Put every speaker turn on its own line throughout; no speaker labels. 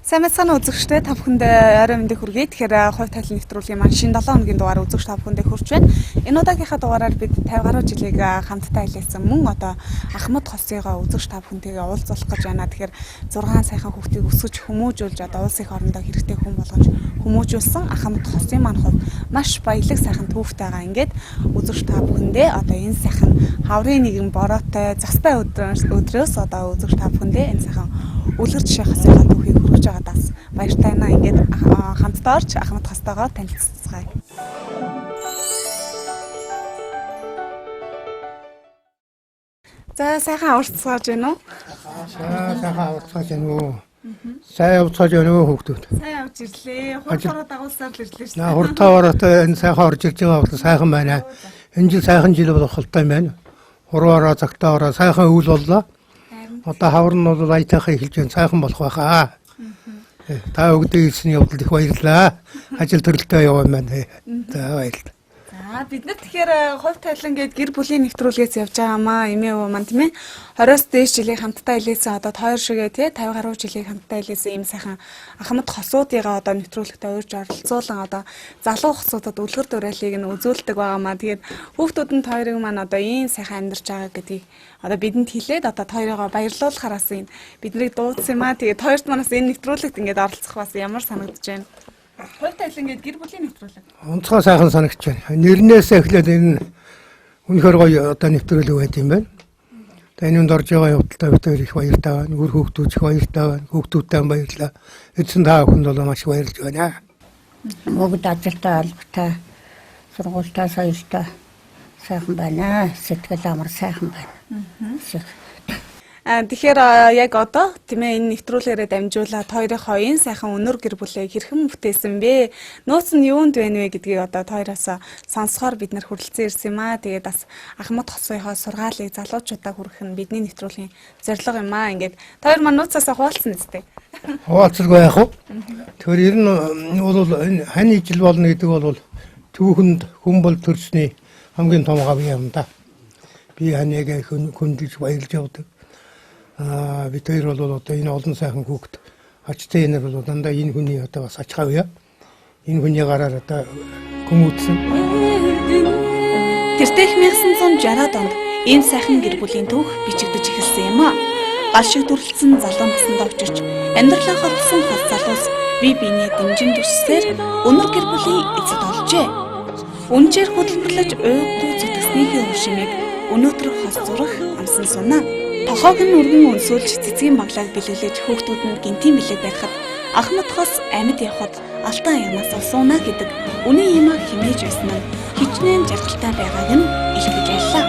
Сайн мэцхан үзэгчтэй та бүхэндээ орой мэндийг хүргэе. Тэгэхээр хувь тавилан нэвтрүүлгийн маань шинэ 7 өдрийн дугаар үзэгч та бүхэндээ хүрч байна. Энэ удаагийнхаа дугаараар бид 50 гаруй жилийг хамтдаа хэлээсэн мөн одоо Ахмад хосыгоо үзэгч та бүхэнтэйгээ уулзуулах гэж байна. Тэгэхээр 6 сайхан хүүхдийг өсгөж хүмүүжүүлж одоо улс их орондоо хэрэгтэй хүн болгож хүмүүжүүлсэн Ахмад хосын маань хувь маш баялаг сайхан түүхтэйгаа ингээд үзэгч та бүхэндээ одоо энэ сайхан хаврын нэгэн бороотой застай өдрөөс одоо үзэгч та бүхэндээ энэ сайхан үлгэр жишээ хасыгаа түүхийг хүргэж байгаадаас баяртай байна. Ингээд хамтдаа орж Ахмад хостойгоо танилццгаая. За сайхан урьдчилж байна уу?
Сайхан урьдчилж байна уу? Сайн урьдчилж байна уу хүүхдүүд?
Сайн явж ирлээ. Хурдтараа дагуулсаар л ирлээ шүү дээ.
Хурдтараа энэ сайхан орж ирж байгаа бол сайхан байна. Энэ жил сайхан жил болох болтой байна. Хураараа цагтаараа сайхан үйл боллоо. Одоо хавар нь бол аятайхан эхэлж байна. Сайхан болох байхаа. Та өгдөө хэлсний явдал их баярлалаа. Ажил төрөлтөө яваа байна. За баярлалаа.
За бид нар тэгэхээр хувь тавилан гээд гэр бүлийн нэвтрүүлгээс явж байгаамаа. Эмээ өвөө маань тийм ээ 20-с дээш жилийн хамтдаа илээсэн одоо тойр шигээ тий 50 гаруй жилийн хамтдаа илээсэн ийм сайхан Ахмад хосуудыгаа одоо нэвтрүүлэгтээ урьж оролцуулан одоо залуу хосуудад үлгэр дуурайлыг нь үзүүлдэг байгаамаа. Тэгээд хүүхдүүд нь тойрог маань одоо ийм сайхан амьдарч байгаа гэдгийг одоо бидэнд хэлээд одоо тойрогоо баярлуулахараас энэ биднийг дуудсан юм аа. Тэгээд тойрт манаас энэ нэвтрүүлэгт ингээд оролцох бас ямар санагдаж байна. Хувь тавилан гээд гэр бүлийн нэвтрүүлэг.
Онцгой сайхан санагч байна. Нэрнээс эхлээд энэ үнэхээр гоё одоо нэвтрүүлэг байт юм байна. Тэгээ энэнд орж байгаа явдалтай бид их баяртай байна. Үр хүүхдүүд их баяртай байна. Хүүхдүүдтэй баярлалаа. Эцэн та бүхэнд бол маш баярлж байна.
Бүгд ажилтаа албатай сургуультай соёлтой сайхан байна. Сэтгэл амар сайхан байна.
Тэгэхээр яг одоо тийм ээ энэ нэвтрүүлгээрээ дамжуулаад хоёрын сайхан өнөр гэр бүлээ хэрхэн бүтээсэн бэ? Нууц нь юунд байна вэ гэдгийг одоо хоёроос сонсохоор бид нар хүрэлцэн ирсэн юм аа. Тэгээд бас Ахмад хосынхоо сургаалыг залуучуудаа хүргэх нь бидний нэвтрүүлгийн зорилго юм аа. Ингээд хоёр маань нууцаасаа хуваалцсан үстэй.
Хуваалцалгүй яах вэ? Тэгэхээр ер нь бол энэ хань ижил болно гэдэг бол түүхэнд хүн бол төрсний хамгийн том гав юм да. Би ханыг хүндэж баярлж явдаг. Бид хоёр бол одоо энэ олон сайхан хүүхд ачтай энэ бол дандаа энэ хүний одоо бас ач хавья. Энэ хүний гараар одоо хүмүүдсэн.
Тэртээ 1960-аад онд ийм сайхан гэр бүлийн түүх бичигдэж эхэлсэн юм аа. Гал шиг дүрлэлсэн залуу наснд очиж амьдралаа холдсон хол залуус бие биенээ дэмжин төссөөр өнөр гэр бүлийн эцэд олжээ. Үнчээр хөдөлмөрлөж уйдуу зүтгэснийхээ өвшмийг өнөөдөр хол зурах амсан сунаа. Тохоог нь өргөн өнсүүлж цэцгийн баглааг бэлэглэж хүүхдүүд нь гинтийн бэлэг барихад Ахмад хос амьд явхад алтан аймаас олсууна гэдэг үний юмаа химээж байсан нь хичнээн жаргалтай байгааг нь илтгэж байлаа.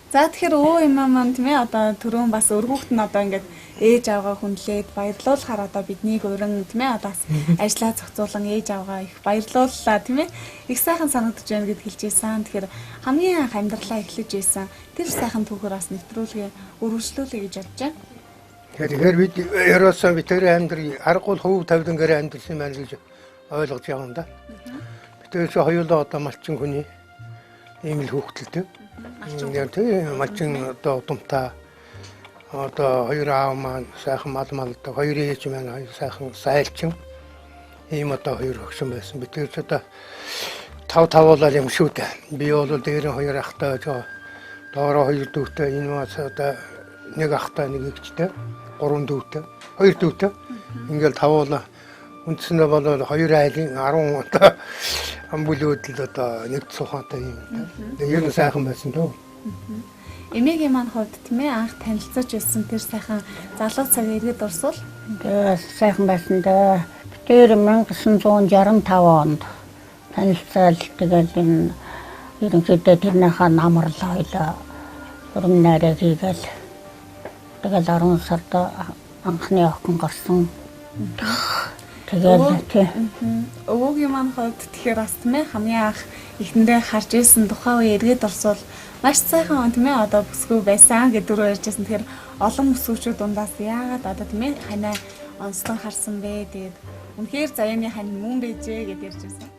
За тэгэхээр өө юмаа маань тийм ээ одоо түрүүн бас өргөөхт нь одоо ингээд ээж авгаа хүндлээд баярлуулахаар одоо биднийг уран тийм ээ одоо ажиллаа зохицуулан ээж авгаа их баярлууллаа тийм ээ их сайхан санагдаж байна гэд хэлж ийсэн. Тэгэхээр хамгийн анх амьдралаа эхлэж ийсэн тэр сайхан түүхээр бас нэвтрүүлгээ өргөжлүүлэе гэж бодож байна.
Тэгэхээр бид ерөөсөө бид тэр амьдрал аргагүй хөв тавилангаар амьдрсан юм байна гэж ойлгож байгаа юм да. Бид тэр хоёулаа одоо малчин хүний ийм л хөвгтөлтэй. Тийм малчин одоо удамтай одоо хоёр аав маань сайхан малтай хоёр ээж маань хоёр сайхан сайлчин ийм одоо хоёр хөгшин байсан. Бид тэр одоо тав тавуулаад юм шүү дээ. Би бол дээр хоёр ахтай жоо доороо хоёр дүүтэй энэ мас одоо нэг ахтай нэг эгчтэй гурван дүүтэй хоёр дүүтэй ингээл тавуулаа үндсэндээ бол хоёр айлын 10 одоо амбулөөдөл одоо нэг цухатай юм. Тэгээ ер нь сайхан байсан дөө.
Эмээгийн маань хувьд тийм ээ анх танилцаж байсан тэр сайхан залуу цаг иргэд урсвал
сайхан байсан да. Тэр 1965 онд танилцал тэгэл энэ ерөнхийдөө тэрнийхээ намарлаа хоёлаа урам найраа хийгээл тэгэл 10 сард анхны охин гарсан. Тэгэл тийм.
Өвөөгийн маань хувьд тэгэхээр бас тийм ээ хамгийн анх ихэндээ харж ирсэн тухайн үе иргэд орсвол маш сайхан тийм ээ одоо бүсгүй байсан гэдэг дөрөв ярьжсэн. Тэгэхээр олон бүсгүүчүүд дундаас яагаад одоо тийм ээ ханаа онцлон харсан бэ? Тэгээд үнэхээр заяаны хань мөн бэжээ гэж ярьжсэн.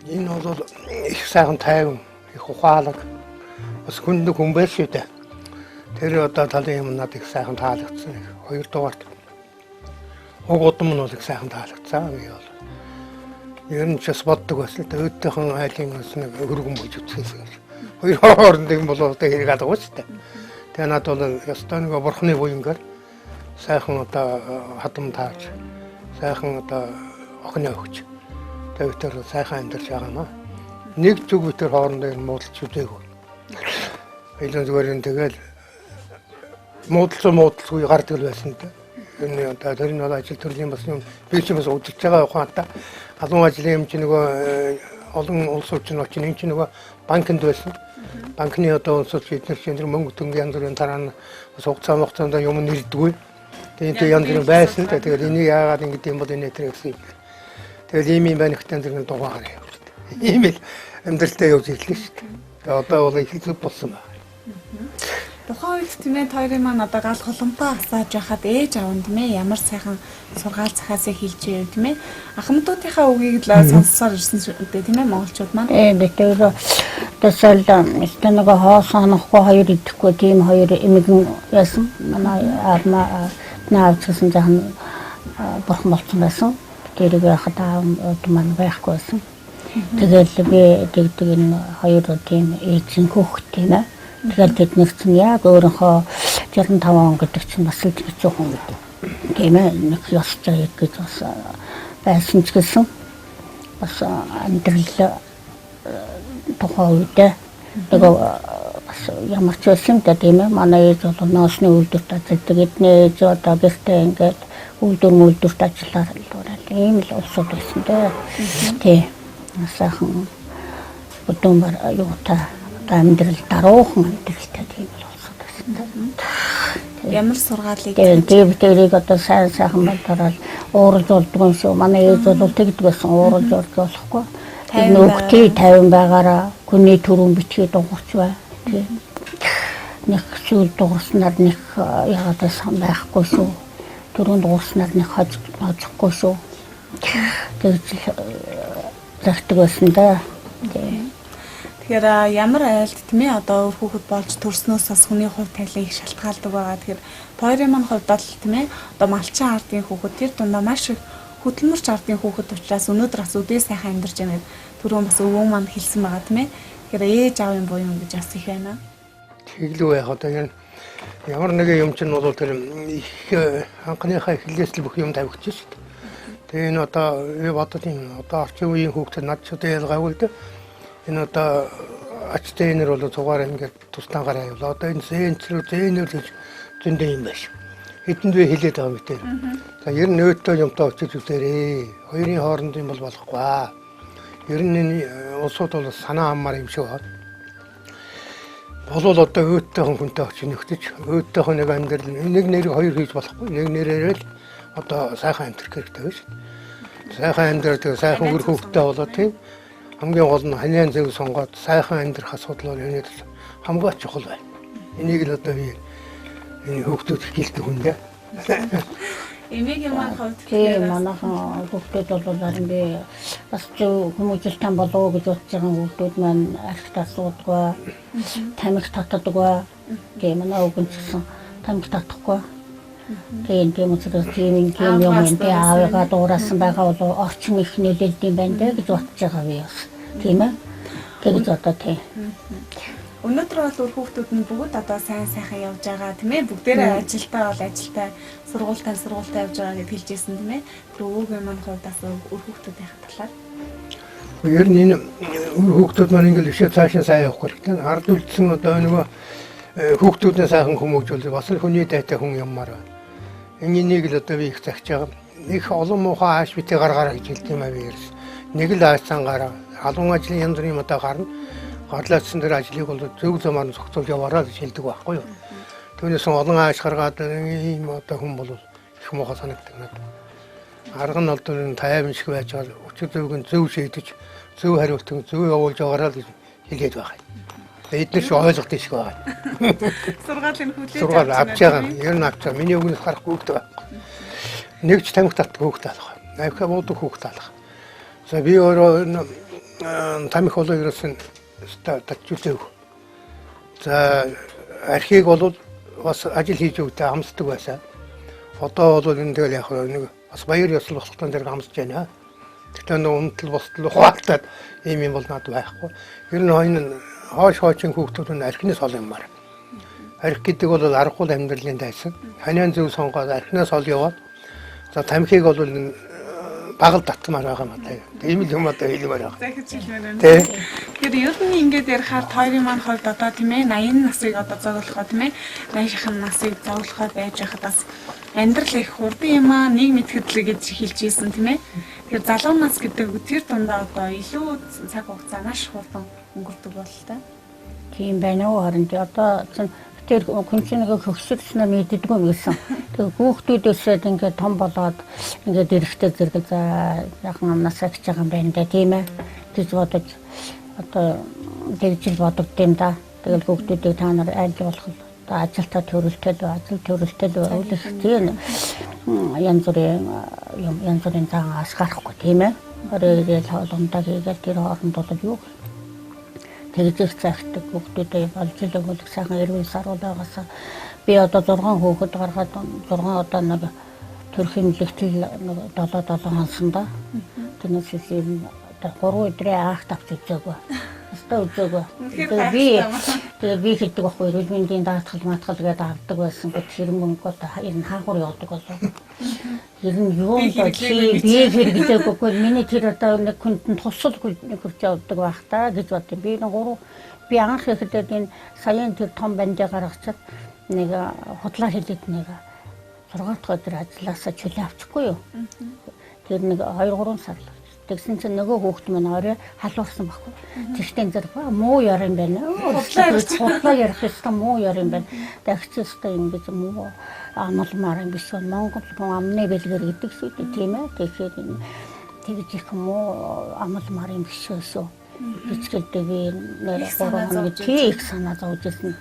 Энэ бол их сайхан тайван их ухаалаг бас хүнд хүн байр шүү дээ. Тэр одоо талын юм надад их сайхан таалагдсан. Хоёрдугаарт уг удам нь бол их сайхан таалагдсан. Би бол ер нь ч бас боддог байсан. Өөдтэйхэн айлын бас нэг өргөн бож үтсээс. Хоёр хооронд юм бол одоо хэрэг алга шүү дээ. Тэгээ надад бол ёстой нэг бурхны буянгаар сайхан одоо хадам тааж, сайхан одоо охины өгч. Тэгээ тэр сайхан амьдарч байгаа маа. Нэг зүг битэр хоорондоо муудалч үзээгүй. Хоёлын зүгээр нь тэгэл муудалгүй гардаг л байсан дээ. Энэ одоо тэр нь бол ажил төрлийн бас юм би ч бас удирч байгаа ухаантай. Халуун ажлын юм чи нөгөө олон улс орчин очиж энэ чи нөгөө банкнд байсан. Банкны одоо улс орчин эдгээр чинь мөнгө төнгө янз бүрийн дараа нь бас хугацаанд юм нэрдэггүй. Тэгээд янз бүрийн байсан. Тэгээд энийг яагаад ингэж юм бол энэ тэр гэсэн. Тэгээд ийм юм байна гэхдээ тэр дугаагаар явж байна. Ийм л амьдралтай явж ирлээ шүү дээ. Тэгээд одоо бол их зүг болсон байна.
Тухайн үед тийм ээ хоёрын маань одоо гал холомтоо асааж байхад ээж аав нь тийм ээ ямар сайхан сургаал цахаасаа хэлж байв тийм ээ. Ахмадуудынхаа үгийг л сонссоор ирсэн үү тийм ээ монголчууд маань.
Битээр төсөл нэг хоосоонохгүй хоёр идэхгүй тийм хоёр эмэгэн яасан. Манай аавмаа наавчсан жахан бурхан болсон байсан. Тэрийг яхад аав маань байхгүй байсан. Тэгэл би тэгдэг энэ хоёр тийм эцэн хүүхэд тийм ээ. Тэгэхээр тэд нэгэн яг өөрийнхөө 65 он гэдэг чинь бас л хэцүү хүн гэдэг. Тийм ээ нэг ёс зүйг гэж бас байсан ч гэсэн бас амьдрал тухайн үедээ нэг бас ямар ч байсан да тийм ээ манай ээж бол ноосны үйлдвэрт ажилладаг эдний ээж одоо гэртээ ингээд үйлдвэрт ажиллаар ийм л улсууд байсан дээ. Тийм сайхан өдөөмөр юутай амьдрал даруухан амьдралтай тийм л болсон байсан.
Ямар сургаалыг
тийм тэрийг одоо сайхан бодорол уурж болдгоо шүү. Манай ээж бол тэгдэг байсан уурж болохгүй. Нүгтэй 50 байгаараа хүний төрөн бичгээ дуурч бай. Тийм. Нэг зүйл дуурснаар нэг ягаад сан байхгүй шүү. Төрөн дуурснаар нэг хожихгүй шүү. Тэгж загтдаг байсан да. Тийм.
Тэгэхээр ямар айлт тийм ээ одоо хүүхэд болж төрснөөс бас хүний хувь тавилан их шалтгаалдаг байгаа. Тэгэхээр хоёрын маань хувьд бол тийм ээ одоо малчин ардын хүүхэд тэр дундаа маш их хөдөлмөрч ардын хүүхэд учраас өнөөдөр бас үдээ сайхан амьдарч байна гэдэг түрүүн бас өвөө маань хэлсэн байгаа тийм ээ. Тэгэхээр ээж аавын буюу гэж бас их байна.
Тэглүү яг одоо ямар нэгэн юм чинь бол тэр их анхныхаа эхлээс л бүх юм тавигдчих шүү дээ. Тэгээ энэ одоо бодод юм одоо орчин үеийн хүүхдэд над ч одоо ялгаагүй дээ. Энэ одоо ачтай нэр бол цугаар ингээд тусдаа гараа явлаа. Одоо энэ зэнэр гэж зөндөө юм байна. Хэдэнд би хэлээд байгаа юм дээр. За ер нь нөөттэй юмтай очиж үзээрэй. Хоёрын хооронд юм бол болохгүй. Ер нь энэ улсууд бол санаа аммаар юм шиг байна. Болвол одоо өөдтэйхэн хүнтэй очиж нөхдөж, өөдтэйхэн нэг амьдрал нэг нэрийг хоёр хийж болохгүй. Нэг нэрээр л одоо сайхан амьдрах хэрэгтэй байна шүү. Сайхан амьдрал тэгээ сайхан өр хөвгтэй болоо тийм. Хамгийн гол нь ханиан зөв сонгоод сайхан амьдрах асуудал бол энэ хамгийн чухал байна. Энийг л одоо би энэ хүүхдүүд хэлдэг хүн дээ.
Эмээгийн маань хувьд
тийм манайхан хүүхдүүд бол харин би бас зөв хүмүүжлэлтэн болов гэж бодож байгаа хүүхдүүд маань архит асуудаггүй, тамхи татдаггүй. Тийм манай өвгөн ч гэсэн тамхи татахгүй. Тийм учраас тийм юм энэ аавыгаа дуурайсан байгаа бол орчин их нөлөөлд юм байна дээ гэж бодож байгаа би бас. Тийм ээ. Тэгж одоо тийм.
Өнөөдөр бол хүүхдүүд нь бүгд одоо сайн сайхан явж байгаа тийм ээ. Бүгдээрээ ажилтаа бол ажилтаа, сургуультай явж байгаа гэж хэлжсэн тийм ээ. Тэр өвөгийн маань хувьд бас хүүхдүүдийн талаар.
Ер нь энэ хүүхдүүд маань ингээл ишээ цаашаа сайн явах хэрэгтэй. Ард үлдсэн одоо нөгөө хүүхдүүдээ сайхан хүмүүжүүлэх бас л хүний дайтай хүн юммаар байна. Энийг л одоо би их загч байгаа. Их олон муухай ааш битээ гаргаараа гэж хэлдэг юм аа би ярьж. Нэг л аашсан гараа. Халуун ажлын янз бүрийн одоо гарна. Гарлаацсан дээр ажлыг бол зөв замаар зохицуулж яваараа гэж хэлдэг байхгүй юу. Түүнээс олон ааш гаргаад ийм одоо хүн бол их муухай санагддаг надад. Арга нь одоо тайван шиг байж байгаа. Өчиг зөвгөн зөв шийдэж, зөв хариулт, зөв явуулж байгаараа л хэлээд байгаа. Эдгээр ч ойлгох тийш байгаа.
Сургаалын хүлээж
авч байгаа. Ер нь авч байгаа. Миний өгнөөс гарахгүй хөвгтэй байхгүй. Нэг ч тамхи татдаг хөвгтэй алах. Навхаа буудаг хөвгтэй алах. За би өөрөө тамхи болоо ерөөсөн татчихвээ. За архийг бол бас ажил хийж өгдөө хамсдаг байсан. Одоо бол энэ тэгэл яг нэг бас баяр ёслол болохтон зэрэг хамсаж байна. Тэгтээ нэг унтал босдол хуваалтаад ийм бол надад байхгүй. Ер нь хойно хоочин хүүхдүүд нь архины сол юмар. Арх гэдэг бол аргагүй амьдралын дайсан. Ханиан зөв сонгоод архинаас ол яваад за тамхиг бол багал татмаар байгаа юм аа. Тийм л юм одоо хэлмээр байгаа.
Захиж хэлмээр байна. Тэгэхээр ер нь ингээд ярихаар хоёрын маань хувьд одоо тийм ээ 80 насыг одоо зоглохоо тийм ээ 80 шахан насыг зоглохоо байж хахад бас амьдрал их хурдан юм аа нийгэм итгэдэг гэж хэлж ийсэн тийм ээ. Тэгэхээр залуу нас гэдэг тэр дундаа одоо илүү цаг хугацаа маш хурдан өнгөрдөг бололтой.
Тийм байна уу харин одоо тэр хүн чинь нэг хөгсөлснөө мэддэггүй юм гэсэн. Тэгээ хүүхдүүдээсээ ингээд том болоод ингээд эрэхтэй зэрэг за яхан амнасаа гэж байгаа юм байна да тийм ээ. Гэж бодож одоо тэгж бодогд юм да. Тэгэл хүүхдүүдийг та нар айлж болох одоо ажилтаа төрөлтөд өөлөх тийм янз бүрийн заагаас гарахгүй тийм ээ. Оройрол хоолундаа хийгээл тэр хооронд бол юу тэгж цагтдаг хүүхдүүдээ болж л өгөх сайхан эрүүл сар байгаас би одоо 6 хүүхэд гаргаад 6 одоо нэг төрх хэмлэгтэл 7 хонсондоо тэрнээс ийм 3 өдрийн анх тавч үзээгүй. Өстө үзээгүй. Тэгээ би хэлдэг байхгүй эрүүл мэндийн даатгал гэдэг авдаг байсан. Тэр мөнгө одоо энэ хаагур явдаг болов. Ер нь юу би хэрэглээгүй. Миний тэр одоо нэг хүнд тусал нэг хурц явдаг байх та гэж бодсон. Би анх ихэд энэ саяын тэр том бандаа гаргацад нэг худлаа хэлээд нэг 6 дахь өдөр ажилласаа чөлөө авчихгүй юу. Тэр нэг 2-3 сар л. Тэгсэн чинь нөгөө хүүхд маань орой халуурсан баггүй. Тэгтэн зэрэг муу яар юм байна. Худлаа ярих гэсэн муу яар юм байна. Тэгчээстэй ингэж муу амалмаар юм биш. Монгол амны бэлгэр гэдэг шүү дээ тийм ээ. Тэгэхээр тэгж их муу амалмаар юм биш шүү. Бичгэлтэй би нэр 3 хоног их санаа зовжсэн.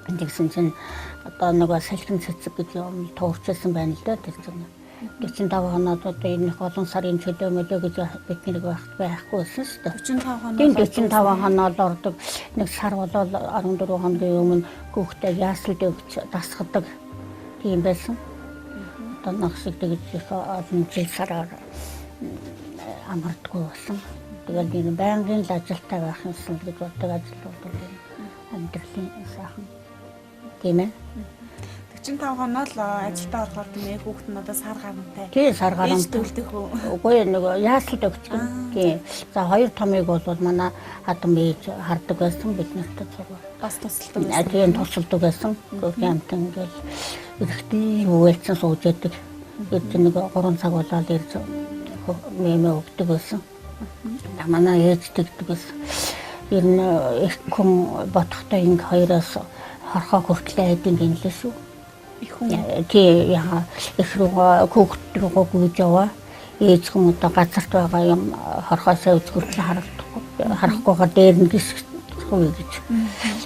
Тэгсэн чинь одоо нөгөө салхин цэцэг гэж юм туурчсан байна л да тэр чинь. 45 хоноод одоо энэ олон сарын чөлөө мөлөө гэж бидний байхгүй байсан шүү дээ. 45 хоноод ордог. Нэг сар болоод 14 хоногийн өмнө хүүхдээ яасалд өгч дасгадаг тийм байсан. Одоо нагшиг тэгж их олон жил сараар амардгүй болсон. Тэгэл энэ байнгын л ажилтаа байх юмсан гэж боддог ажил бол амьдралын сайхан тийм ээ.
45 хоноод л ажилдаа орохоор тийм ээ хүүхэд нь одоо сар гарантай.
Тийм сар гарантай.
Дүүлдэх үү?
Үгүй нөгөө яаслд өгчих. Тийм. За хоёр томыг бол манай хадам ээж хардаг байсан бид нарт зураг.
Бас тусалдаг байсан.
Тийм тусалдаг байсан. Гэмт ингээл эрэгтэй үгэлцэн сууж яадаг. Бид нэг 3 цаг болоод ирж нэмээ өгдөг байсан. Манай ээж тэгдэг байсан. Ер нь их хүн бодохдоо инг хоёроос хорхоо хүртлээ айдын гинлээ шүү. Тий яа их руугаа хүүхд руугаа гүйж яваа. Ээж хүн одоо газарт байгаа юм хорхоосоо үзгүртэл харахгүйгээр дээр нь гисгүй гэж.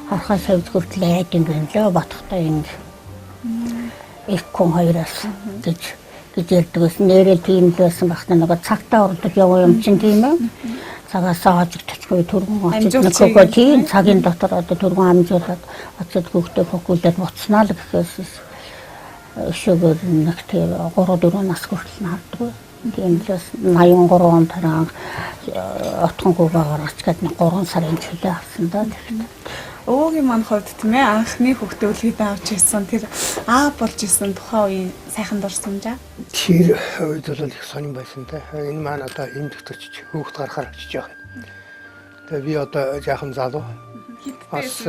Хорхоосоо үзгүртэл айдын гинлээ бодохдоо инг их хүн хоёроос гэж ярьдаг байсан. Нэрээ тийм л байсан багтаа нөгөө цагтаа ордог яваа юм чинь тийм ээ. Цагаасаа хожигдчихгүй түргэн очиж тийм цагийн дотор одоо түргэн амжуулаад очиж хүүхдээ хөгүүлээд буцнаа л гэхээс шүүгээр нэг тийм 3-4 нас хүртэл харддаг. Тийм л 83 он тараа отгонгүй гаргач гэдэг 3 сарын чөлөө авсан да.
Өвөгийн маань хувьд тийм ээ анхны хүүхдээ үлгэдэ авч ирсэн тэр болж исэн тухайн үеийн сайхан дурсамжаа.
Тэр үед бол их сонирн байсан та. Энэ маань одоо энд төчч хүүхд гарахаар очиж байгаа юм. Тэгээ би одоо жаахан залуу. Бас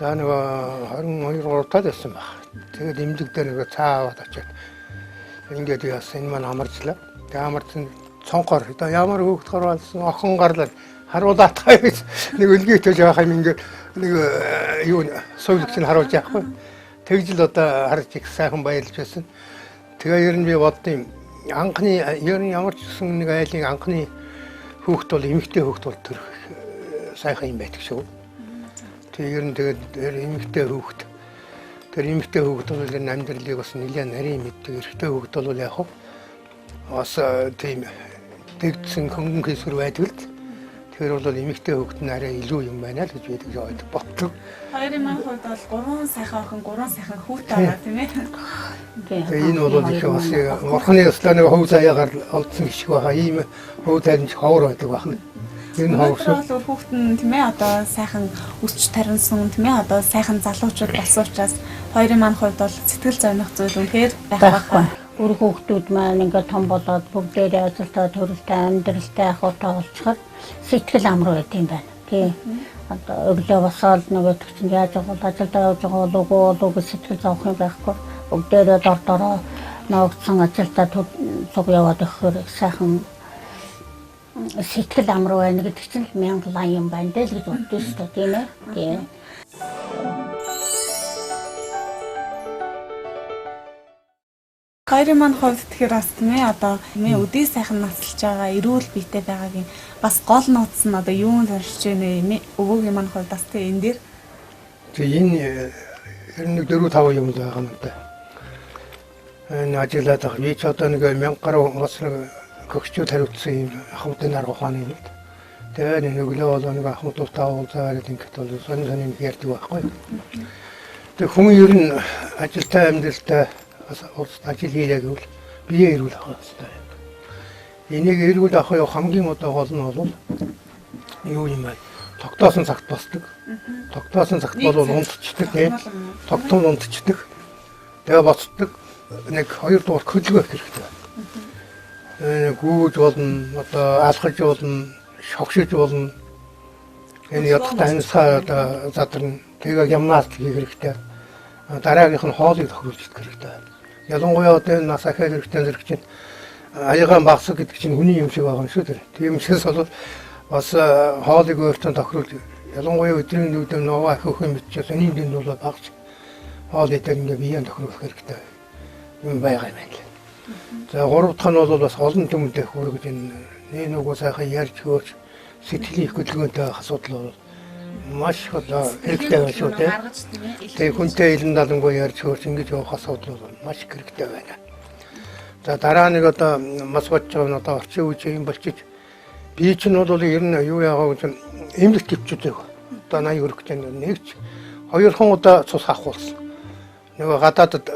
за нөгөө 22 таад байсан баг. Тэгээд эмнэлэг дээр нөгөө цаа аваад очиад ингээд яас энэ маань амарчлаа. Тэгээ амарсан цонхоор одоо ямар хүүхд гарвалсан охин гарлал харуулаад тавьж нэг үлгий төж байгаа юм ингээд нэг юу сувлэгч нь харуулж яахгүй. Тэгж л одоо харж их сайхан баярлж байсан. Тэгээ ер нь би боддیں۔ Анхны ер нь ямар ч гэсэн нэг айлын анхны хүүхд бол эмэгтэй хүүхд бол тэр сайхан юм байдаг шүү. Тэгээ ер нь тэгээд эмэгтэй хүүхд тэр эмэгтэй хүүхд бол энэ амьдралыг бас нэлээд нарийн мэддэг. Эрэгтэй хүүхд бол яг бас тийм тэгдсэн хөнгөн хэсгэр байдаг л. Тэгэхээр бол эмэгтэй хүүхэд нь арай илүү юм байна л гэж би тэгж ойлгож боддог.
Хоёрын маань хувьд бол 3 сайхан охин, 3 сайхан хүүт байгаа тийм ээ.
Тэгээ энэ бол их бас морхны өстой нэг хөв заяагаар олдсон гişг байгаа. Ийм хөв тайлж ховор байдаг байна. Энэ ховор
бол хүүхэд нь тийм ээ одоо сайхан өсч таринсан тийм ээ одоо сайхан залуучууд болсон учраас хоёрын маань хувьд бол сэтгэл зовних зүйл үнэхээр байхгүй.
Өр хүүхдүүд маань ингээд том болоод бүгдээрээ ажилтаа төрөлтэй амьдралтай ахуйтай болчихоор сэтгэл амруу байт юм байна. Тий. Одоо өглөө босоод нөгөө чинь яаж бол ажилдаа явж байгаа болов уу гэж сэтгэл зовх юм байхгүй. Бүгдээрээ дордороо ногдсон ажилдаа цуг яваад өгөхөөр сайхан сэтгэл амруу байна гэдэг чинь 1000 лан юм байна дээ л гэж боддоо шүү дээ тийм ээ. Тий.
Хоёрын маань хувьд тэгэхээр бас тийм ээ одоо нэ өдий сайхан насалж байгаа эрүүл биетэй байгаагийн бас гол нууц нь одоо юунд зорж байна өвөөгийн маань хувьд бас тийм энэ дээр
энэ ер нь 4-5 юм байгаа юм да. Энэ ажиллаад байгаа. Би ч одоо нэг 1000 гаруй бас гөгчүүд хариуцсан юм ахмадын арга ухааны юм. Тэгээ нэг өглөө бол нэг ахмадуудаа уулзаад ингээд бол сонин ярьдаг байхгүй. Тэгээ хүн ер нь ажилтаа амьдралтай ажил хийлээ гэвэл бие эрүүл авах хэрэгтэй. Энийг эрүүл авах хамгийн одоо гол нь бол юу юм бэ? Тогтоосон цагт босдог. Тогтоосон цагт бол унтчихдаг тийм. Тогтмол унтчихдаг. Тэгээ боцдог. Нэг 2 дугаар хөдөлгөөх хэрэгтэй. Гүүж болно, одоо алхаж болно, шогшиж болно. Энэ ядахтай хансаа одоо задарна. Тэгээ гимнаст хийх хэрэгтэй. Дараагийнх нь хоолыг тохируулж идэх хэрэгтэй. Ялангуяа одоо энэ нас ахиад хэрэгтэй зэрэг чинь аягаан багсаг гэдэг чинь хүний юм шиг байгаа юм шүү дээ. Тийм учраас бол бас хоолыг өөртөө тохируулж ялангуяа өдрийн нүдэн ногоо ахих юм бичээс энэ дэнд бол багч хоол идэх ингээ биеийн тохируулах хэрэгтэй юм байгаа юм байна. За 3 дахь нь бол бас олон төмөндөх хүргэж энэ нөгөө сайхан ярьж хөөж сэтгэлийн их хөдөлгөөнтэй байх асуудал бол маш одоо хэрэгтэй байна шүү дээ. Тэгээ хүнтэй илэн далангуй ярьж хөөж ингэж явах асуудал бол маш хэрэгтэй байна. За дараа нэг одоо мас бодж байгаа нь одоо орчин үеийн юм болчих. Би чинь бол ер нь юу яагаа гэж эмнэлэг төвчтэй. Одоо 80 хүрэх гэж нэгч 2хан удаа цус авахулсан. Нөгөө гадаадд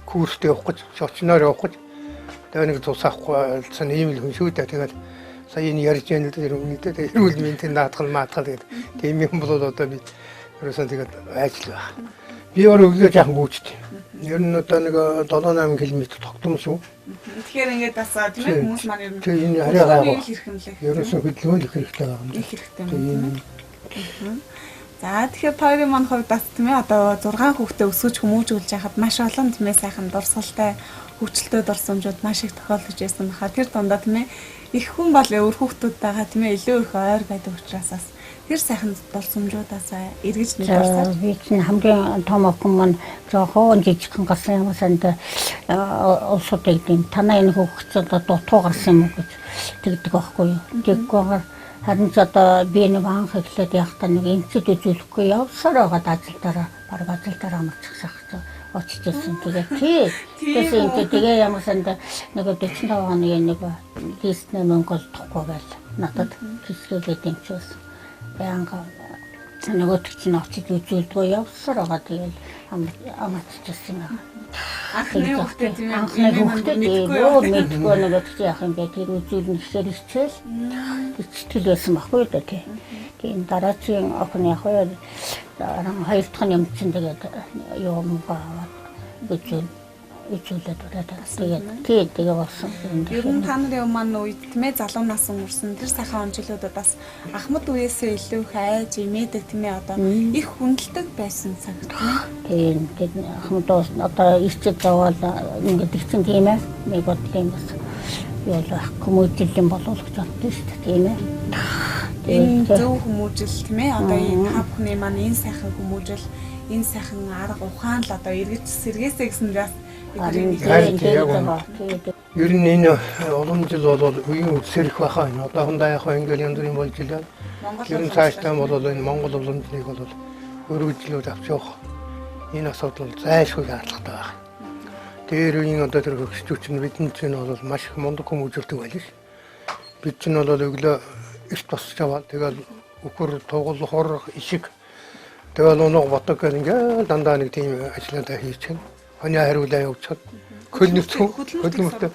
курстэй явах гэж, шочноор явах гэж. Тэгээ нэг цус авахсан ийм л хүн шүү дээ. Тэгээд сая энэ ярьж яана л тэр үнэтэй эрүүл мэндийн наадах тэгээд тийм юм бол одоо би ерөөсөн тэгээд ажил байх. Би өөрөө жаахан гүйчтэй. Ер нь одоо нэг 7-8 км тогтмол шүү.
Тэгэхээр ингээд бас тийм ээ хүмүүс маань ер нь
тэгээ энэ арай гайгүй. Ерөөсөн хөдөлгөөн их хэрэгтэй байгаа юм.
Их хэрэгтэй юм. За тэгэхээр хоёрын маань хувьд бас тийм ээ одоо 6 хүүхдээ өсгөж хүмүүжүүлж яхад маш олон тийм ээ сайхан дурсгалтай хөгжилтэй дурсамжууд маш их тохиолдож байсан баха. Тэр дундаа тийм ээ их хүн бол өр хүүхдүүдтэйгээ тийм ээ илүү их ойр байдаг учраас бас тэр сайхан дурсамжуудаас эргэж нэг дурсаж.
Би чинь хамгийн том охин маань жоохон жижигхэн гарсан юм санд улсуудыг тийм танаа энэ хүүхдүүд дутуу гарсан юм гэж тэгдэг байхгүй юу. Тэгвэл харин ч одоо би нэг анх эхлээд явахдаа нэг эмчэд үзүүлэхгүй явсаар байгаа ажилдаараа бараг ажилдаараа амарчихсан гэж очижсэн. Тэгээ тэгээ ямар санд нэг 45 оны нэг хийснэ Монгол тохгүй байл надад хэсгээд эмчээс баянга нөгөө чинь очиж үзүүлдгөө явсаар байгаа тэгэл амарчихсан юм.
Анхны хүүхдээ тийм ээ
анхны хүүхдээ юу мэдгүй нөгөө чинь яах юм бэ тэр үзүүлнэ гэхээр ичээл ичтэл байсан байхгүй да тий. Тийм дараагийн охин яг хоёр дахь нь юм чинь тэгээд юу юм баа үзүүлээд тэгээд тэгээ болсон.
Ер нь та нарын маань үед тийм ээ залуу насан үрсэн тэр сайхан онцлогуудад бас ахмад үеэсээ илүү их айж имээдэг тийм ээ одоо их хүндэлдэг байсан цаг тийм.
Тэгээд ахмадаас одоо ирчээд завал ингээд ирсэн тийм ээ нэг бодлын бас юу л хүмүүжлийн боловч боддоо шүү дээ тийм ээ.
Энэ зөв хүмүүжил тийм ээ одоо энэ та бүхний маань энэ сайхан хүмүүжил энэ сайхан арга ухаан л одоо эргэж сэргээсэй гэсэн бас
ер нь энэ олон жил бол үеийн үсэрх байхаа энэ одоохондоо яг ингээл янз бүрийн болж илээ. Ер нь цаашдаа бол энэ Монгол уламжлалыг бол өргөжлөж авч явах энэ асуудал зайлшгүй шаардлагатай байна. Тэр үеийн одоо тэр хөгжчүүд нь бидний чинь бол маш их мундаг хүмүүжүүлдэг байлээ. Бид чинь бол өглөө их тусч аваад тэгэл үхэр тугал хор ишиг тэгэл оноо ботог гэх ингээл дандаа нэг тийм ажиллагаа хийж чинь. Хүний хариулаа явуулчихад хөдөлмөртэй.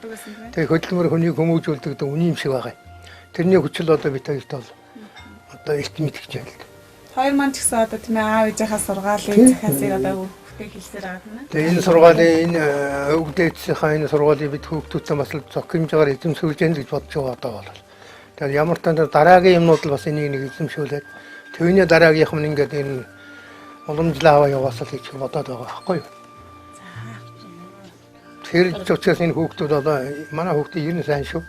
Тэгээ хөдөлмөр хүнийг хүмүүжүүлдэг үний юм шиг байгаа. Тэрний хүчил одоо бид хоёрт бол одоо илт мэдгэж байна л.
Хоёр маань ч гэсэн одоо тийм ээ аав ээжийнхаа сургаалыг захиасыг одоо хүүхдээ хэлсээр байгаа юм.
Тэгээ энэ сургаалын энэ өвгдээцийнхаа энэ сургаалыг бид хүүхдүүдтэй бас л зохимжоор эзэмшүүлж яах гэж бодож байгаа одоо бол. Тэгээ ямар ч танд дараагийн юмнууд л бас энийг нэг эзэмшүүлээд түүний дараагийнх нь ингээд энэ уламжлаа аваа яваасаа л гэж бодоод байгаа байхгүй юу? Тэр учраас энэ хүүхдүүд одоо манай хүүхдүүд ер нь сайн шүү.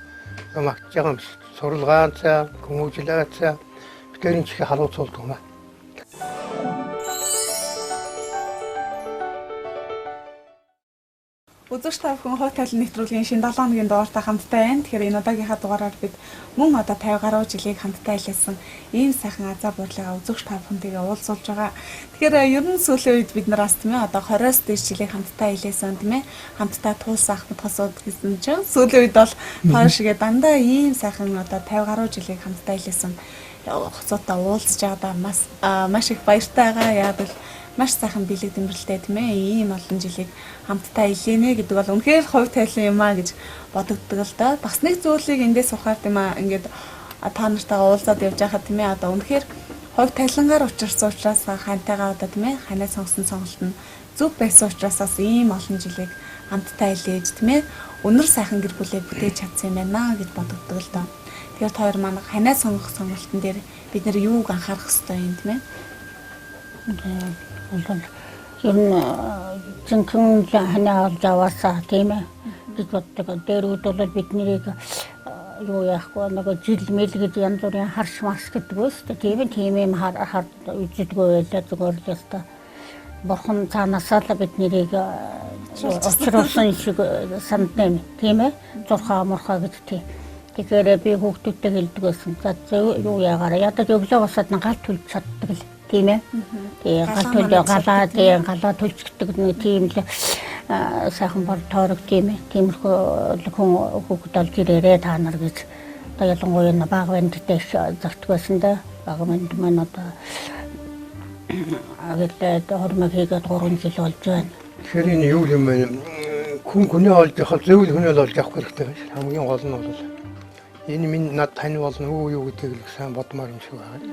Магтж байгаа юм шиг. Суралгаан цаа, хүмүүжлээ цаа бидний чихээ халууцуулдаг юм аа.
Үзэгч та бүхэн Хувь тайлан нэвтрүүлгийн шинэ 7 хоногийн дугаартай хамтдаа байна. Тэгэхээр энэ удаагийнхаа дугаараар бид мөн одоо 50 гаруй жилийг хамтдаа ажилласан ийм сайхан азаа буурлага үзэгч та бүхэнтэйгээ уулзуулж байгаа. Тэгэхээр ер нь сүүлийн үед бид нараас тийм ээ одоо 20-оос дээш жилийг хамтдаа ажилласан тийм ээ хамтдаа туулсан ахмад хосууд гэсэн чинь сүүлийн үед бол хоёр шигээ дандаа ийм сайхан одоо 50 гаруй жилийг хамтдаа ажилласан хосуудаа уулзж байгаадаа маш их баяртай байгаа. Яг л маш сайхан бэлэг дэмбэрэлтэй тийм ээ ийм олон жилийг хамтдаа илээнэ гэдэг бол үнэхээр хувь тайлан юм аа гэж бодогддог л да. Бас нэг зүйлийг эндээс ухаар тийм аа ингээд та нартайгаа уулзаад явж байхад тийм ээ одоо үнэхээр хувь тайлангаар учирсан учраас хантайгаа одоо тийм ээ ханаа сонгосон сонголт нь зөв байсан учраас бас ийм олон жилийг хамтдаа илээж тийм ээ өнөр сайхан гэр бүлээ бүтээж чадсан юм байна гэж бодогддог л да. Тэгэхээр хоёр маань ханаа сонгох сонголтын дээр бид нэр юуг анхаарах хэрэгтэй юм тийм ээ.
Ер нь зинхэн ханаа олж аваасаа тийм ээ гэж боддог. Дээрүүд бол биднийг юу яахгүй нэг жил мэл гэж янз бүрийн харш марш гэдэг үү шүү дээ. Тийм юм хар үздэггүй байлаа зүгээр л яста. Бурхан цаанаасаа л биднийг очруулсан шиг сандна тийм ээ. Зурхаа мурхаа гэж тийм. Тэгэхээр би хүүхдүүдтэй хэлдэг байсан. За юу яагаад ядаж өглөө босоод галт төлж чаддаг л тийм ээ. Тэгээ галаа төлчихдөг нэг тийм л сайхан бор тоорог тийм ээ. Тиймэрхүү хүн хүүхэд олж ирээрээ та нар гэж одоо ялангуяа баг бандтай загтдаг байсан да. Баг банд маань одоо агэлээд хормог хийгээд 3 жил болж байна.
Тэгэхээр энэ юу юм бэ? Хүний олж явах зөвл хүний олж явах хэрэгтэй байна. Хамгийн гол нь бол энэ минь над тань болно уу юу гэдгийг л сайн бодмоор юм шиг байна.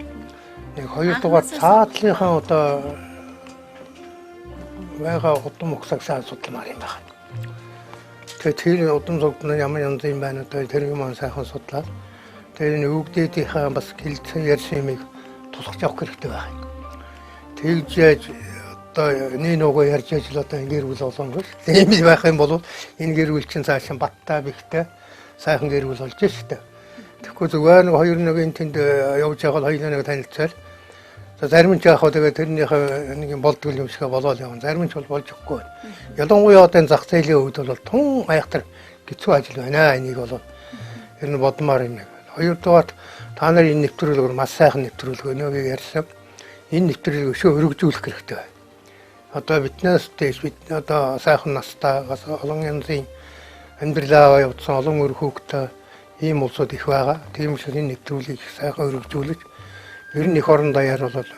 Нэг хоёрдугаар цаадлынхаа одоо байгаа удам ухсаг сайн судалмаар юм байна. Тэгэхээр тэр удам судлал ямар янз юм байна одоо тэр юм сайхан судлаад тэр энэ өвгдээдийнхаа бас хэлцэн ярьсан юмыг тусгаж явах хэрэгтэй байна. Тэгж яаж одоо нэг нөгөө ярьж ажил одоо гэр бүл болгоомж ийм байх юм бол энэ гэр бүл чинь цаашаа баттай бихтэй сайхан гэр бүл болж штэ. Тэгэхгүй зүгээр нэг хоёр нэг энэ тэнд явж байгаа хоёулаа нэг танилцал. За зарим нь яах вэ тэгээд тэрнийхээ нэг юм болдгол юм шиг болоод явна. Зарим нь ч болж өгөхгүй. Ялангуяа одоо зах зээлийн үед бол тун айхтар хэцүү ажил байна. Энийг бол ер нь бодмоор юм. Хоёрдугаар та нарын энэ нэвтрүүлгээр маш сайхан нэвтрүүлэг өнөөгийн ярьсан. Энэ нэвтрүүлгийг өшөө өргөжүүлэх хэрэгтэй байна. Одоо биднээс дэш бид одоо сайхан настай олон янзын амьдралаа явуулсан олон өр хүүхдтэй ийм улсууд их байгаа. Тийм учраас энэ нэвтрүүлгийг сайхан өргөжүүлж ер нь их орон даяар бол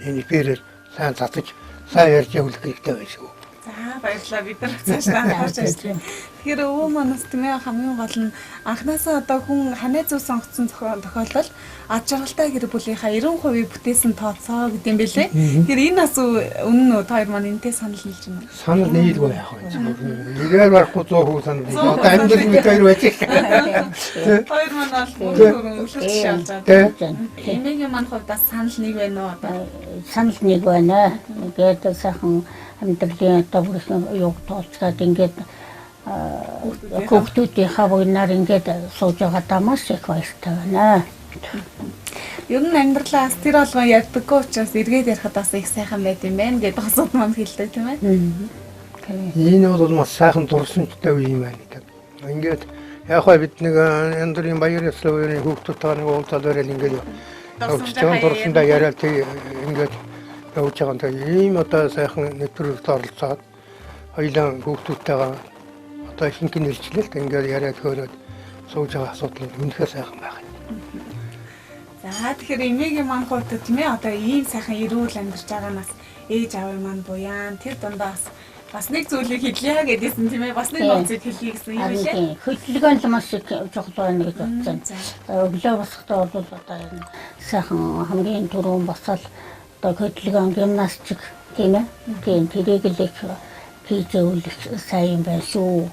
энэ эфирээр сайн цацаж сайн ярьж явуулах хэрэгтэй байна шүү.
За баярлалаа бид нар цаашдаа харж байна. Тэгэхээр өвөө манаас тийм ээ хамгийн гол нь анхнаасаа одоо хүн ханаа зөв сонгоцсон тохиолдол ад жаргалтай гэр бүлийнхаа 90% бүтээсэн тооцоо гэдэм бэлээ. Тэгэхээр энэ бас үнэн үү? Та хоёр маань энэтэй санал нийлж байна уу?
Санал нийлгүй яах вэ? Игээр барахгүй 100% санал нийл. Одоо амьдрал мэд хоёр байж байгаа.
Хоёр маань бол бүрэн өвлөж шалж байгаа. Эмээгийн маань хувьд бас санал нэг байна уу одоо?
Санал нэг байна. Тэгээд сайхан амьдралын одоо бүрсэн юг тоолцоод ингээд хүүхдүүдийнхээ буйнаар ингээд сууж байгаадаа маш их баяртай байна.
Ер нь амьдралаас тэр болгоо ярьдаггүй учраас эргээд ярихад бас их сайхан байт юм байна гэдэг асууд маань хэлдэг тийм ээ.
Энэ бол маш сайхан дурсамжтай үе юм байна гэдэг. Ингээд яг хөө бид нэг янз бүрийн баяр ёслолын хүүхдүүдтэй нэг уулзаад байрал ингээд явж байгаа дурсамжтай яриад ингээд явж байгаа юм одоо сайхан нэвтрүүлэгт оролцоод хоёулаа хүүхдүүдтэйгээ одоо ихэнх нь ирчлээ л ингээд яриад хөөрөөд сууж байгаа асуудал үнэхээр сайхан байна.
За тэгэхээр эмээгийн маань хувьд тийм ээ одоо ийм сайхан эрүүл амьдарч байгаанаас ээж аав маань буяан тэр дундаас бас нэг зүйлийг хэлье гэдээсэн тийм ээ бас нэг нууцыг хэлье гэсэн юм лээ.
Хөдөлгөөн л маш их чухал байна гэж бодсон. Өглөө босохдоо бол одоо энэ сайхан хамгийн түрүүн босоод одоо хөдөлгөөн гимнастик тийм ээ. Тийм тэрийг л их хийж өвлөх сайн байх шүү.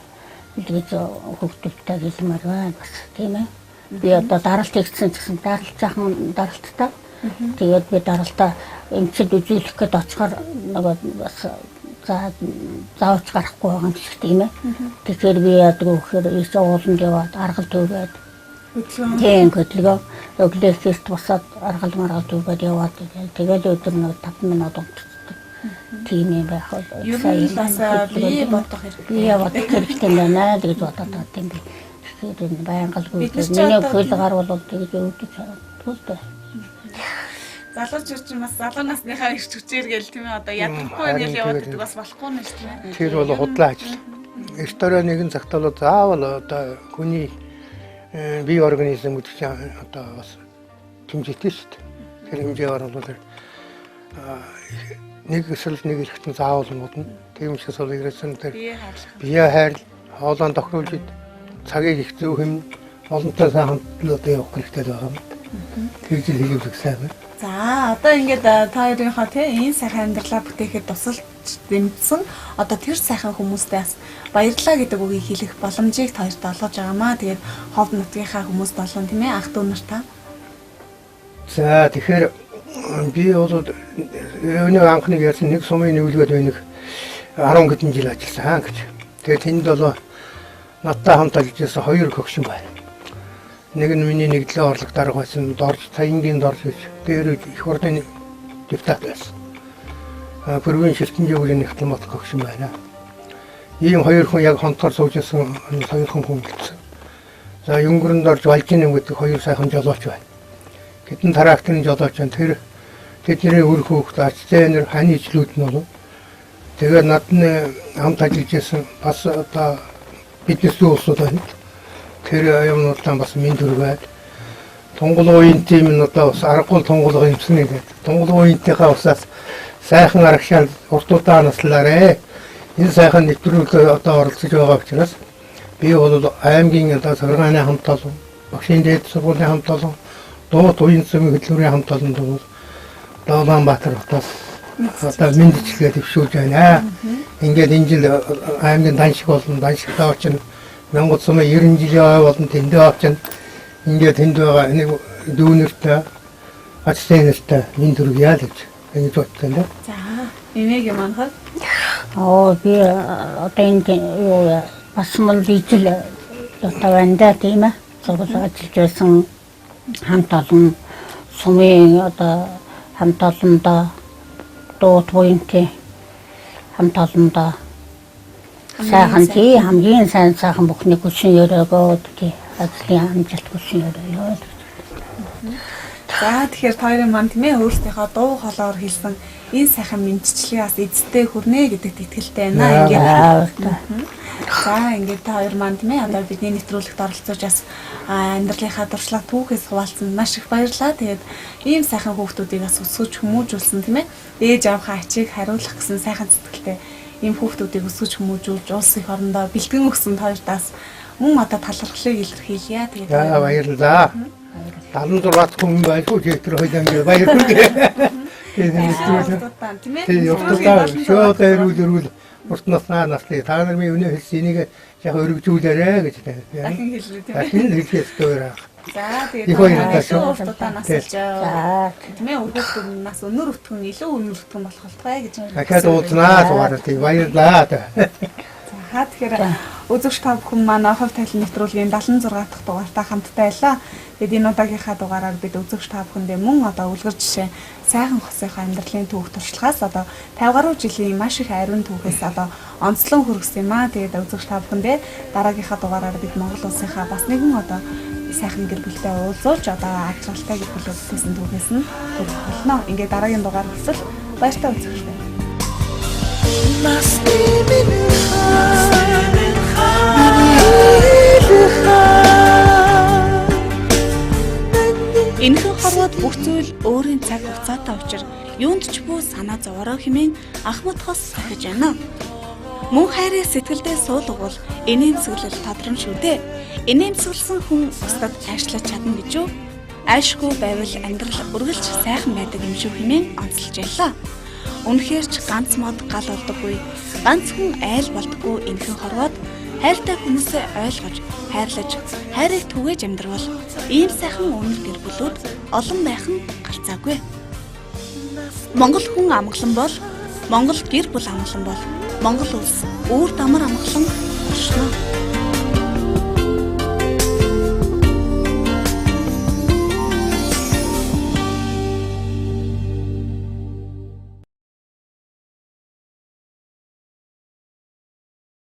Ингэж хөвгөлтэй хэлмээр байна бас тийм ээ. Би одоо даралт хийсэн гэсэн даралттай. Тэгээд би даралтаа эмчэд үзүүлэх гээд очихоор нөгөө бас заавч гарахгүй байгаа юм шиг тийм ээ. Тэгэхээр би яадаг вэ гэхээр их ууланд яваад аргал төвгээд тийм хөдөлгөөн өглөө ихээс босоод аргал маргал төвгээд яваад тэгээд өдөр нэг 5 минут унтдаг. Тийм юм байх бол
сайн бас би бодох хэрэгтэй.
Би бодох хэрэгтэй байна гэж бодоод байгаа юм би. Тэгэхээр энэ байнгалгүй миний хөл гарвал тэгж өвдөж чаддаг.
Залууч чинь бас залуу насныхаа ирч хүчээр гээл тийм ээ одоо ядахгүй гэж яваад байдаг бас болохгүй нэ тийм ээ.
Тэр бол худлаа ажил. Эрт орой нэгэн цагт бол заавал одоо хүний бие организм гэдэг чинь одоо бас хэмжээтэй шүү дээ. Тэр хэмжээгээр бол нэг эсвэл нэг ирэхтэн заавал модно. Тийм учраас бол ирсэн тэр бие хайрлах, хоолойн тохируулж цагийг их зөв хэмнэ. Олонтой сайн хамтлал одоо явах хэрэгтэй байгаа юм. Тэр жил хийлгэх сайн байна.
За одоо ингээд та хоёрынхоо тийм энэ сайхан амьдралаа бүтээхэд тусалж дэмжсэн одоо тэр сайхан хүмүүстээ бас баярлалаа гэдэг үгийг хэлэх боломжийг та хоёрт олгож байгаамаа. Тэгээд хов нутгийнхаа хүмүүс болон тийм ээ ах дүү нартаа.
За тэгэхээр би бол өнөө анхныг ярьсан нэг сумын нэвлгээд байна 10 хэдэн жил ажилласан гэж. Тэгээд тэнд бол надтай хамт ажиллажсэн 2 хөгшин байна. Нэг нь миний нэгдлээ орлог дарга байсан дорж цаянгийн дорж гэж дээр их ордын депутат байсан. Бүргийн шилтэн жигүүрийн нэгтлэн мот хөгшин байна. Ийм 2 хүн яг хонтоор суужсэн 2 хүн хүмэлсэн. За Юнгөрөнд орж Валжин гэдэг 2 сайхан жолооч байна. Хэдэн тракторын жолооч байна. Тэр тэдний өр хөөхт ачтэнэр хань ижлүүд нь бол тэгээд надны хамт ажиллаж байсан бас одоо бизнес улсууд байна. Тэр юмнуудаа бас минь төргээд Тунгал уян тим нь одоо бас аргагүй тунгалга юмсан гэдэг. Тунгал уянтынхаа усаас сайхан аргашаал уртуудаа наслаарэ. Энэ сайхан нэвтрүүлгээр одоо оролцож байгаа учраас би бол аймгийн одоо царгааны хамт олон, багшийн дээд сургуулийн хамт олон, дуут уян цэгийн хөтөлбөрийн хамт олонд бол Улаанбаатар хотоос одоо мэндчилгээ төвшүүлж байна. Ингээд энэ жил аймгийн даншиг болон даншигтаа очно. 1990 жилийн ой болон тэндээ очно. Ингээд тэнд байгаа нэг дүүнертэй ачтэнэртэй минь төргийа л гэж ингэж бодсон дээ.
За, эмээгийн манхад
би одоо энэ юу бас мөн дижил одоо ванда тийм ээ. Сургууль ажиллаж байсан хамт олон сумын одоо хамт олондоо дуут буянтай хамт олондоо сайхан тий хамгийн сайхан бүхний хүчин өрөөгөө тий ажлын амжилт хүчин өрөөгөө.
За тэгэхээр хоёрын маань тийм ээ өөрсдийнхөө дуу хоолоор хэлсэн энэ сайхан мэдчилгээ бас эзэдтэй хүрнэ гэдэгт итгэлтэй байна. За ингээд та хоёр маань тийм ээ одоо бидний нэвтрүүлэгт оролцож бас амьдралынхаа дуршлаг түүхээс хуваалцсан маш их баярлалаа. Тэгээд ийм сайхан хүүхдүүдийг бас өсгөж хүмүүжүүлсэн тийм ээ. Ээж аавынхаа ачийг хариулах гэсэн сайхан сэтгэлтэй ийм хүүхдүүдийг өсгөж хүмүүжүүлж улс их орондоо бэлтгэн өгсөн хоёртаас мөн одоо талархлыг илэрхийлье. Тэгээд
баярлалаа. 76 хүн байлгүй тэр хоёлаа ингэ баярлалаа. Тэгээд явталтаа шоо дээрүүл урт наснаа насны та нар минь өнөө хэлсэн энийг яг өргөжүүлээрэ гэж
дахин хэллээ тийм ээ.
дахин хэлхээс дөөрөө.
За тэгээд уртудаа насалж тийм ээ хүүхдүүд нас өнөр өтгөн илүү өнөр өтгөн болох болтугай гэж.
Дахиад уулзнаа зугаар тийм баярлалаа.
За тэгэхээр үзэгч та бүхэн манай хов тайлан нэвтрүүлгийн 76 дахь дугаартаа хамтдаа байлаа. Тэгээд энэ удаагийнхаа дугаараар бид үзэгч та бүхэндээ мөн одоо үлгэр жишээ сайхан хосынхаа амьдралын түүх туршлагаас одоо 50 гаруй жилийн маш их ариун түүхээс одоо онцлон хүргэсэн юм аа. Тэгээд үзэгч та бүхэндээ дараагийнхаа дугаараар бид Монгол улсынхаа бас нэгэн одоо сайхан гэр бүлтэй уулзуулж одоо ажралтай гэр бүлээ бүтээсэн түүхээс нь хүргэх болно. Ингээд дараагийн дугаар хүртэл баяртай үзэгчтэй. Энэхэн хорвоод Бүх зүйл өөрийн цаг хугацаатай учир юунд ч бүү санаа зовоороо хэмээн Ахмад хос сахиж байна. Мөн хайрыг сэтгэлдээ суулгавал инээмсэглэл тодорхой шүү дээ. Инээмсэглсэн хүн бусдад аашлаж чадна гэж юу? Аашгүй байвал амьдрал үргэлж сайхан байдаг юм шүү хэмээн онцолж яллаа. Үнэхээр ч ганц мод гал болдоггүй. Ганц хүн айл болдоггүй энхэн хорвоод хайртай хүмүүсээ ойлгож, хайрлаж, хайрыг түгээж амьдрал ийм сайхан үнэр гэр бүлүүд олон байх нь гарцаагүй. Монгол хүн амгалан бол, Монгол гэр бүл амгалан бол, Монгол улс өөр дамар амгалан болшно.